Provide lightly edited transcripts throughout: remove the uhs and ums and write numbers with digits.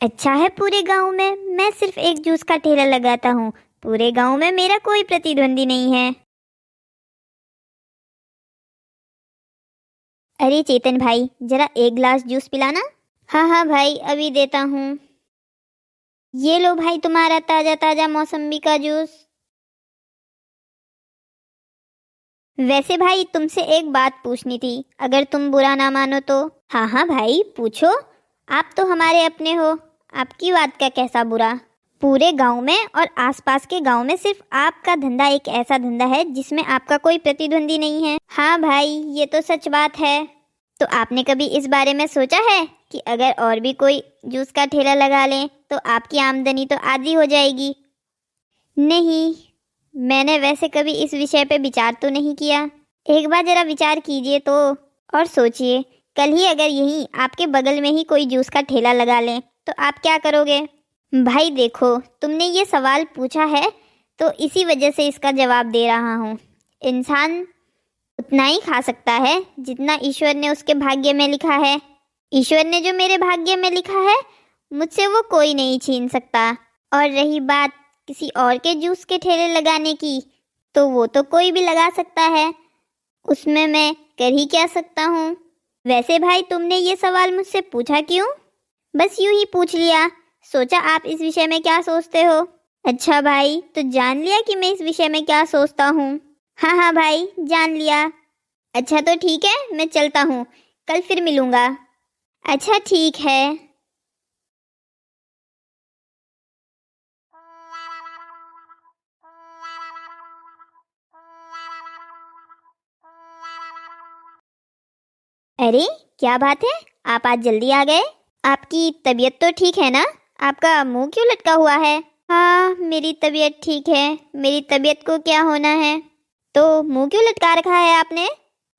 अच्छा है, पूरे गांव में मैं सिर्फ एक जूस का ठेला लगाता हूँ। पूरे गांव में मेरा कोई प्रतिद्वंदी नहीं है। अरे चेतन भाई, जरा एक गिलास जूस पिलाना। हाँ हाँ भाई, अभी देता हूँ। ये लो भाई, तुम्हारा ताजा ताजा मौसम्बी का जूस। वैसे भाई, तुमसे एक बात पूछनी थी, अगर तुम बुरा ना मानो तो। हाँ हाँ भाई, पूछो। आप तो हमारे अपने हो, आपकी बात का कैसा बुरा। पूरे गांव में और आसपास के गांव में सिर्फ आपका धंधा एक ऐसा धंधा है जिसमें आपका कोई प्रतिद्वंदी नहीं है। हाँ भाई, ये तो सच बात है। तो आपने कभी इस बारे में सोचा है कि अगर और भी कोई जूस का ठेला लगा लें तो आपकी आमदनी तो आधी हो जाएगी। नहीं, मैंने वैसे कभी इस विषय पे विचार तो नहीं किया। एक बार जरा विचार कीजिए तो, और सोचिए, कल ही अगर यहीं आपके बगल में ही कोई जूस का ठेला लगा लें तो आप क्या करोगे। भाई देखो, तुमने ये सवाल पूछा है तो इसी वजह से इसका जवाब दे रहा हूँ। इंसान उतना ही खा सकता है जितना ईश्वर ने उसके भाग्य में लिखा है। ईश्वर ने जो मेरे भाग्य में लिखा है, मुझसे वो कोई नहीं छीन सकता। और रही बात किसी और के जूस के ठेले लगाने की, तो वो तो कोई भी लगा सकता है, उसमें मैं कर ही क्या सकता हूँ। वैसे भाई, तुमने ये सवाल मुझसे पूछा क्यों। बस यूं ही पूछ लिया, सोचा आप इस विषय में क्या सोचते हो। अच्छा भाई, तो जान लिया कि मैं इस विषय में क्या सोचता हूँ। हाँ हाँ भाई, जान लिया। अच्छा तो ठीक है, मैं चलता हूँ, कल फिर मिलूँगा। अच्छा ठीक है। अरे क्या बात है, आप आज जल्दी आ गए। आपकी तबीयत तो ठीक है ना, आपका मुंह क्यों लटका हुआ है। हाँ, मेरी तबीयत ठीक है। मेरी तबीयत को क्या होना है। तो मुंह क्यों लटका रखा है आपने।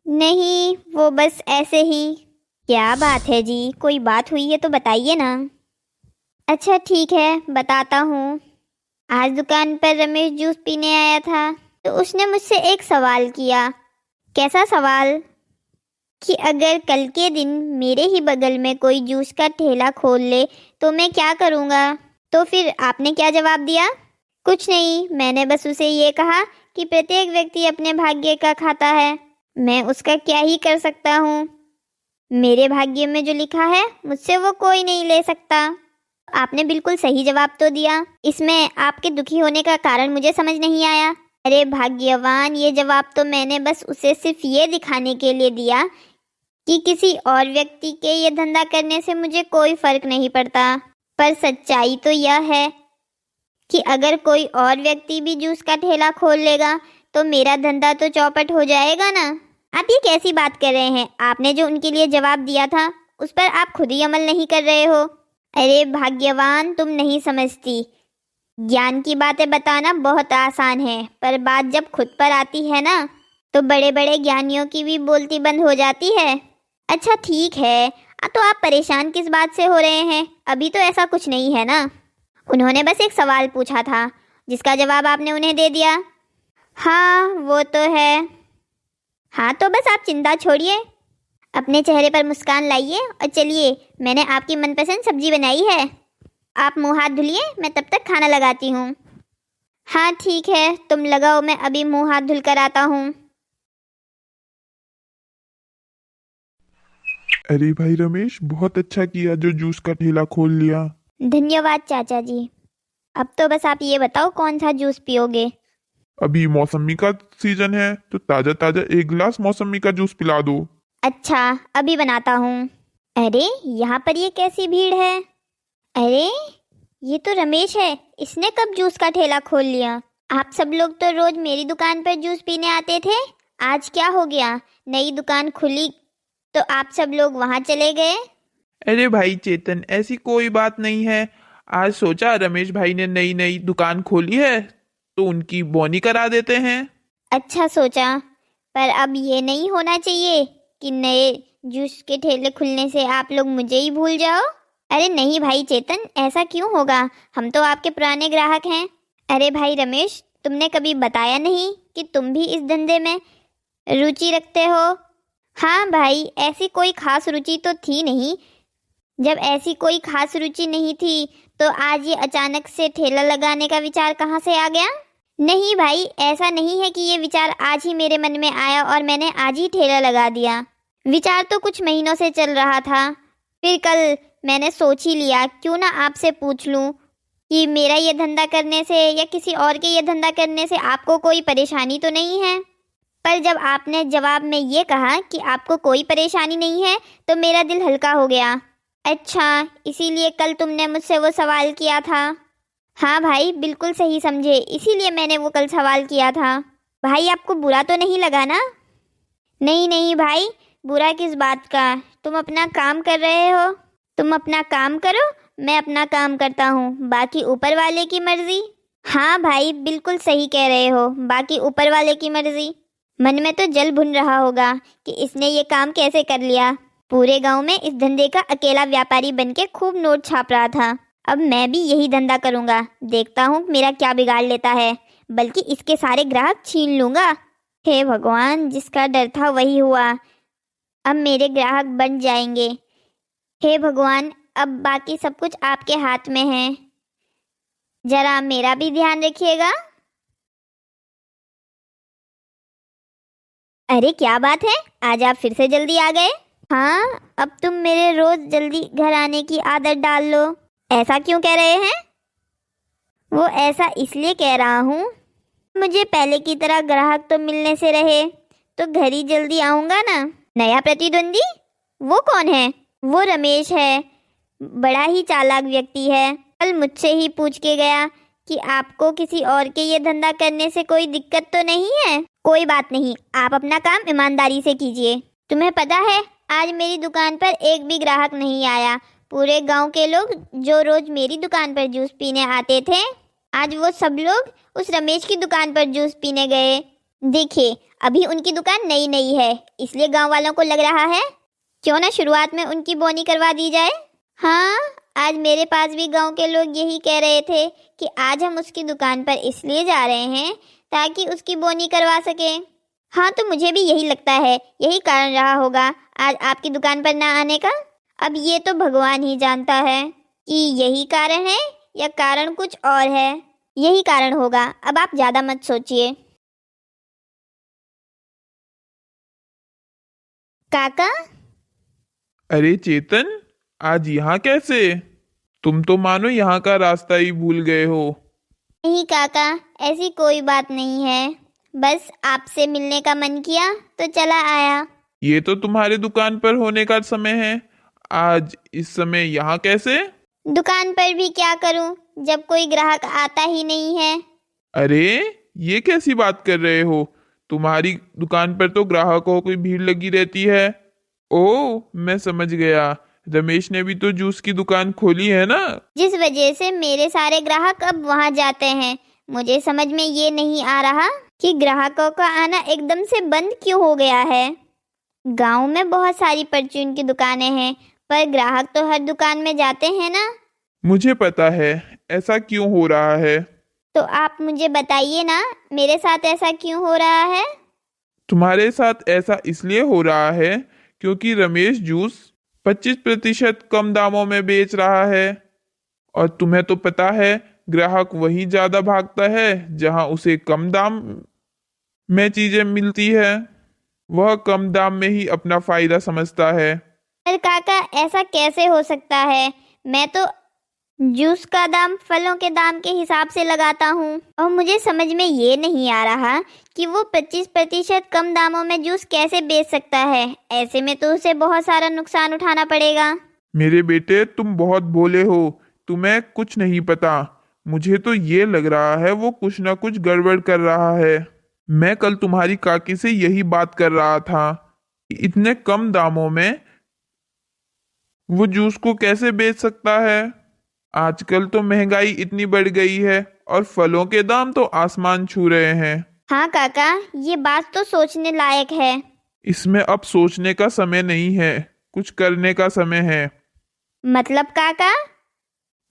नहीं, वो बस ऐसे ही। क्या बात है जी, कोई बात हुई है तो बताइए ना। अच्छा ठीक है, बताता हूँ। आज दुकान पर रमेश जूस पीने आया था, तो उसने मुझसे एक सवाल किया। कैसा सवाल। कि अगर कल के दिन मेरे ही बगल में कोई जूस का ठेला खोल ले तो मैं क्या करूँगा। तो फिर आपने क्या जवाब दिया। कुछ नहीं, मैंने बस उसे ये कहा कि प्रत्येक व्यक्ति अपने भाग्य का खाता है, मैं उसका क्या ही कर सकता हूँ। मेरे भाग्य में जो लिखा है मुझसे वो कोई नहीं ले सकता। आपने बिल्कुल सही जवाब तो दिया, इसमें आपके दुखी होने का कारण मुझे समझ नहीं आया। अरे भाग्यवान, ये जवाब तो मैंने बस उसे सिर्फ ये दिखाने के लिए दिया कि किसी और व्यक्ति के ये धंधा करने से मुझे कोई फर्क नहीं पड़ता। पर सच्चाई तो यह है कि अगर कोई और व्यक्ति भी जूस का ठेला खोल लेगा तो मेरा धंधा तो चौपट हो जाएगा ना। आप ये कैसी बात कर रहे हैं। आपने जो उनके लिए जवाब दिया था उस पर आप खुद ही अमल नहीं कर रहे हो। अरे भाग्यवान, तुम नहीं समझती। ज्ञान की बातें बताना बहुत आसान है, पर बात जब खुद पर आती है ना, तो बड़े बड़े ज्ञानियों की भी बोलती बंद हो जाती है। अच्छा ठीक है, तो आप परेशान किस बात से हो रहे हैं। अभी तो ऐसा कुछ नहीं है ना। उन्होंने बस एक सवाल पूछा था जिसका जवाब आपने उन्हें दे दिया। हाँ वो तो है। हाँ तो बस आप चिंता छोड़िए, अपने चेहरे पर मुस्कान लाइए और चलिए, मैंने आपकी मनपसंद सब्जी बनाई है। आप मुंह हाथ धुलिए, मैं तब तक खाना लगाती हूँ। हाँ ठीक है, तुम लगाओ, मैं अभी मुंह हाथ धुल कर आता हूँ। अरे भाई रमेश, बहुत अच्छा किया जो जूस का ठेला खोल लिया। धन्यवाद चाचा जी। अब तो बस आप ये बताओ कौन सा जूस पियोगे। अभी मौसमी का सीजन है तो ताजा ताजा एक गिलास मौसमी का जूस पिला दो। अच्छा, अभी बनाता हूँ। अरे यहाँ पर ये कैसी भीड़ है। अरे ये तो रमेश है, इसने कब जूस का ठेला खोल लिया। आप सब लोग तो रोज मेरी दुकान पर जूस पीने आते थे, आज क्या हो गया। नई दुकान खुली तो आप सब लोग वहाँ चले गए। अरे भाई चेतन, ऐसी कोई बात नहीं है। आज सोचा रमेश भाई ने नई नई दुकान खोली है तो उनकी बोनी करा देते हैं। अच्छा सोचा, पर अब ये नहीं होना चाहिए कि नए जूस के ठेले खुलने से आप लोग मुझे ही भूल जाओ। अरे नहीं भाई चेतन, ऐसा क्यों होगा, हम तो आपके पुराने ग्राहक हैं। अरे भाई रमेश, तुमने कभी बताया नहीं कि तुम भी इस धंधे में रुचि रखते हो। हाँ भाई, ऐसी कोई खास रुचि तो थी नहीं, जब ऐसी कोई खास रुचि नहीं थी तो आज ये अचानक से ठेला लगाने का विचार कहाँ से आ गया? नहीं भाई, ऐसा नहीं है कि ये विचार आज ही मेरे मन में आया और मैंने आज ही ठेला लगा दिया। विचार तो कुछ महीनों से चल रहा था, फिर कल मैंने सोच ही लिया क्यों ना आपसे पूछ लूं कि मेरा ये धंधा करने से या किसी और के ये धंधा करने से आपको कोई परेशानी तो नहीं है। पर जब आपने जवाब में ये कहा कि आपको कोई परेशानी नहीं है तो मेरा दिल हल्का हो गया। अच्छा, इसीलिए कल तुमने मुझसे वो सवाल किया था? हाँ भाई, बिल्कुल सही समझे, इसीलिए मैंने वो कल सवाल किया था। भाई आपको बुरा तो नहीं लगा ना? नहीं नहीं भाई, बुरा किस बात का? तुम अपना काम कर रहे हो, तुम अपना काम करो, मैं अपना काम करता हूँ, बाकी ऊपर वाले की मर्जी। हाँ भाई, बिल्कुल सही कह रहे हो, बाकी ऊपर वाले की मर्जी। मन में तो जल भुन रहा होगा कि इसने ये काम कैसे कर लिया। पूरे गांव में इस धंधे का अकेला व्यापारी बनके खूब नोट छाप रहा था। अब मैं भी यही धंधा करूंगा, देखता हूँ मेरा क्या बिगाड़ लेता है, बल्कि इसके सारे ग्राहक छीन लूंगा। हे भगवान, जिसका डर था वही हुआ, अब मेरे ग्राहक बन जाएंगे। हे भगवान, अब बाकी सब कुछ आपके हाथ में है, जरा मेरा भी ध्यान रखिएगा। अरे क्या बात है, आज आप फिर से जल्दी आ गए? हाँ, अब तुम मेरे रोज जल्दी घर आने की आदत डाल लो। ऐसा क्यों कह रहे हैं? वो ऐसा इसलिए कह रहा हूँ, मुझे पहले की तरह ग्राहक तो मिलने से रहे तो घर ही जल्दी आऊँगा ना। नया प्रतिद्वंदी? वो कौन है? वो रमेश है, बड़ा ही चालाक व्यक्ति है। कल मुझसे ही पूछ के गया कि आपको किसी और के ये धंधा करने से कोई दिक्कत तो नहीं है। कोई बात नहीं, आप अपना काम ईमानदारी से कीजिए। तुम्हें पता है, आज मेरी दुकान पर एक भी ग्राहक नहीं आया। पूरे गांव के लोग जो रोज मेरी दुकान पर जूस पीने आते थे, आज वो सब लोग उस रमेश की दुकान पर जूस पीने गए। देखिए, अभी उनकी दुकान नई नई है, इसलिए गांव वालों को लग रहा है क्यों ना शुरुआत में उनकी बोनी करवा दी जाए। हाँ, आज मेरे पास भी गांव के लोग यही कह रहे थे कि आज हम उसकी दुकान पर इसलिए जा रहे हैं ताकि उसकी बोनी करवा सके। हाँ, तो मुझे भी यही लगता है, यही कारण रहा होगा आज आपकी दुकान पर ना आने का। अब ये तो भगवान ही जानता है कि यही कारण है या कारण कुछ और है। यही कारण होगा, अब आप ज़्यादा मत सोचिए। काका? अरे चेतन, आज यहाँ कैसे? तुम तो मानो यहाँ का रास्ता ही भूल गए हो। नहीं काका, ऐसी कोई बात नहीं है, बस आपसे मिलने का मन किया तो चला आया। ये तो तुम्हारे दुकान पर होने का समय है, आज इस समय यहाँ कैसे? दुकान पर भी क्या करूं जब कोई ग्राहक आता ही नहीं है। अरे ये कैसी बात कर रहे हो? तुम्हारी दुकान पर तो ग्राहकों की भीड़ लगी रहती है। ओह, मैं समझ गया, रमेश ने भी तो जूस की दुकान खोली है ना, जिस वजह से मेरे सारे ग्राहक अब वहां जाते हैं। मुझे समझ में ये नहीं आ रहा कि ग्राहकों का आना एकदम से बंद क्यों हो गया है। गांव में बहुत सारी परचून की दुकानें हैं, पर ग्राहक तो हर दुकान में जाते हैं ना। मुझे पता है ऐसा क्यों हो रहा है। तो आप मुझे बताइए ना, मेरे साथ ऐसा क्यों हो रहा है? तुम्हारे साथ ऐसा इसलिए हो रहा है क्योंकि रमेश जूस 25% कम दामों में बेच रहा है, और तुम्हें तो पता है ग्राहक वहीं ज्यादा भागता है जहां उसे कम दाम में चीजें मिलती है। वह कम दाम में ही अपना फायदा समझता है। पर काका, ऐसा कैसे हो सकता है? मैं तो जूस का दाम फलों के दाम के हिसाब से लगाता हूँ, और मुझे समझ में ये नहीं आ रहा कि वो 25% कम दामों में जूस कैसे बेच सकता है। ऐसे में तो उसे बहुत सारा नुकसान उठाना पड़ेगा। मेरे बेटे, तुम बहुत भोले हो, तुम्हें कुछ नहीं पता। मुझे तो ये लग रहा है वो कुछ ना कुछ गड़बड़ कर रहा है। मैं कल तुम्हारी काकी से यही बात कर रहा था कि इतने कम दामों में वो जूस को कैसे बेच सकता है। आजकल तो महंगाई इतनी बढ़ गई है और फलों के दाम तो आसमान छू रहे हैं। हाँ काका, ये बात तो सोचने लायक है। इसमें अब सोचने का समय नहीं है, कुछ करने का समय है। मतलब काका?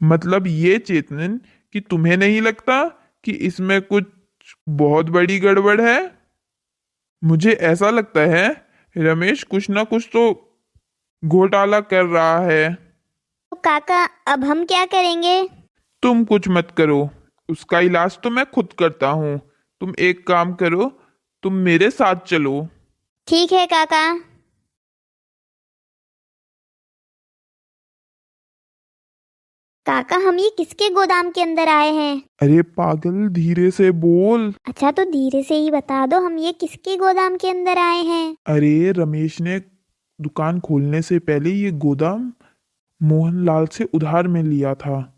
मतलब ये चेतन कि तुम्हें नहीं लगता कि इसमें कुछ बहुत बड़ी गड़बड़ है? मुझे ऐसा लगता है रमेश कुछ ना कुछ तो घोटाला कर रहा है। काका अब हम क्या करेंगे? तुम कुछ मत करो, उसका इलाज तो मैं खुद करता हूँ। तुम एक काम करो, तुम मेरे साथ चलो। ठीक है काका। काका हम ये किसके गोदाम के अंदर आए हैं? अरे पागल, धीरे से बोल। अच्छा तो धीरे से ही बता दो, हम ये किसके गोदाम के अंदर आए हैं? अरे रमेश ने दुकान खोलने से पहले ये गोदाम मोहनलाल से उधार में लिया था।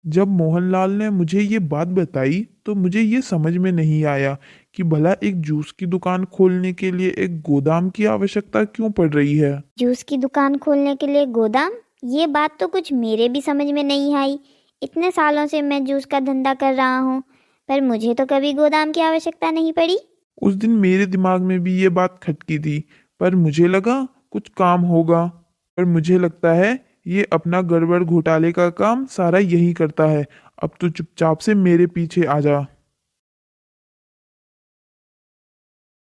जब मोहनलाल ने मुझे ये बात बताई तो मुझे ये समझ में नहीं आया कि भला एक जूस की दुकान खोलने के लिए एक गोदाम की आवश्यकता क्यों पड़ रही है। जूस की दुकान खोलने के लिए गोदाम? ये बात तो कुछ मेरे भी समझ में नहीं आई। इतने सालों से मैं जूस का धंधा कर रहा हूँ, पर मुझे तो कभी गोदाम की आवश्यकता नहीं पड़ी। उस दिन मेरे दिमाग में भी ये बात खटकी थी, पर मुझे लगा कुछ काम होगा। पर मुझे लगता है ये अपना गड़बड़ घोटाले का काम सारा यही करता है। अब तो चुपचाप से मेरे पीछे आ जा।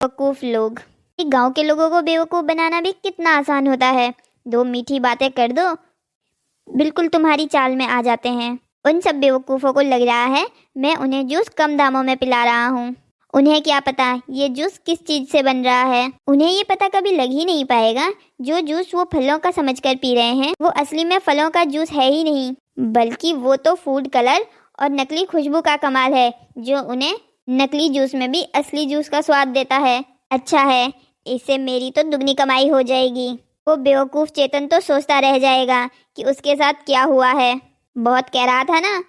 बेवकूफ लोग। गांव के लोगों को बेवकूफ बनाना भी कितना आसान होता है। दो मीठी बातें कर दो, बिल्कुल तुम्हारी चाल में आ जाते हैं। उन सब बेवकूफ़ों को लग रहा है मैं उन्हें जूस कम दामों में पिला रहा हूँ। उन्हें क्या पता ये जूस किस चीज़ से बन रहा है। उन्हें ये पता कभी लग ही नहीं पाएगा जो जूस वो फलों का समझकर पी रहे हैं वो असली में फलों का जूस है ही नहीं, बल्कि वो तो फूड कलर और नकली खुशबू का कमाल है जो उन्हें नकली जूस में भी असली जूस का स्वाद देता है। अच्छा है, इससे मेरी तो दुगनी कमाई हो जाएगी। वो बेवकूफ़ चेतन तो सोचता रह जाएगा कि उसके साथ क्या हुआ है। बहुत कह रहा था ना,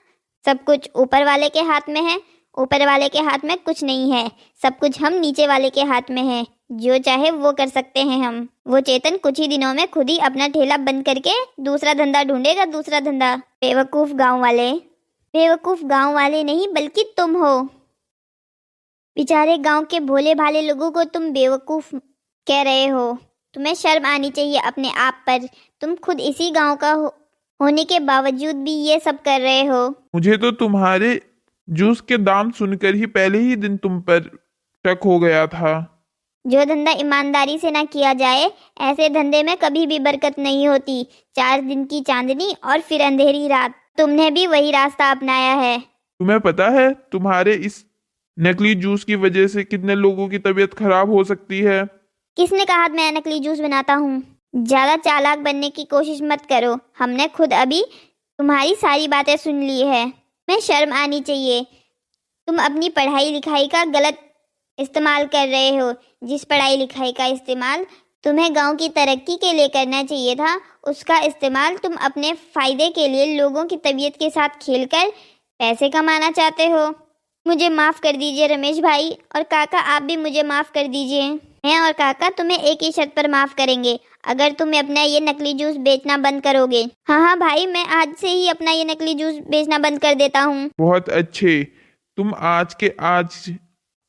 सब कुछ ऊपर वाले के हाथ में है। ऊपर वाले के हाथ में कुछ नहीं है, सब कुछ हम नीचे वाले के हाथ में है। जो चाहे वो कर सकते हैं हम। वो चेतन कुछ ही दिनों में खुद ही अपना ठेला बंद करके दूसरा धंधा ढूंढेगा, दूसरा धंधा। बेवकूफ़ गाँव वाले। बेवकूफ़ गाँव वाले नहीं बल्कि तुम हो। बेचारे गाँव के भोले भाले लोगों को तुम बेवकूफ़ कह रहे हो। तुम्हें शर्म आनी चाहिए अपने आप पर। तुम खुद इसी गांव का होने के बावजूद भी ये सब कर रहे हो। मुझे तो तुम्हारे जूस के दाम सुनकर ही पहले ही दिन तुम पर शक हो गया था। जो धंधा ईमानदारी से ना किया जाए ऐसे धंधे में कभी भी बरकत नहीं होती। 4 दिन की चांदनी और फिर अंधेरी रात। तुमने भी वही रास्ता अपनाया है। तुम्हें पता है तुम्हारे इस नकली जूस की वजह से कितने लोगों की तबीयत खराब हो सकती है। किसने कहा मैं नकली जूस बनाता हूँ? ज़्यादा चालाक बनने की कोशिश मत करो। हमने खुद अभी तुम्हारी सारी बातें सुन ली है। मैं शर्म आनी चाहिए। तुम अपनी पढ़ाई लिखाई का गलत इस्तेमाल कर रहे हो। जिस पढ़ाई लिखाई का इस्तेमाल तुम्हें गांव की तरक्की के लिए करना चाहिए था, उसका इस्तेमाल तुम अपने फ़ायदे के लिए लोगों की तबीयत के साथ खेलकर पैसे कमाना चाहते हो। मुझे माफ़ कर दीजिए रमेश भाई, और काका आप भी मुझे माफ़ कर दीजिए। मैं और काका तुम्हें एक ही शर्त पर माफ़ करेंगे, अगर तुम अपना ये नकली जूस बेचना बंद करोगे। हाँ भाई, मैं आज से ही अपना ये नकली जूस बेचना बंद कर देता हूँ। बहुत अच्छे, तुम आज के आज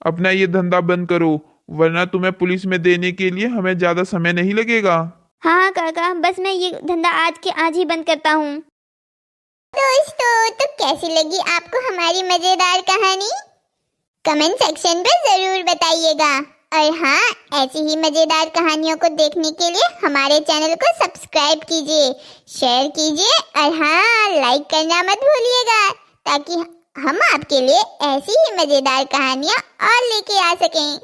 अपना ये धंधा बंद करो, वरना तुम्हें पुलिस में देने के लिए हमें ज़्यादा समय नहीं लगेगा। हाँ काका, बस मैं ये धंधा आज के आज ही बंद करता हूँ। दोस्तों, तो कैसी लगी आपको हमारी मजेदार कहानी? कमेंट सेक्शन पर जरूर बताइएगा। और हाँ, ऐसी ही मजेदार कहानियों को देखने के लिए हमारे चैनल को सब्सक्राइब कीजिए, शेयर कीजिए और हाँ, लाइक करना मत भूलिएगा, ताकि हम आपके लिए ऐसी ही मजेदार कहानियाँ और लेके आ सकें।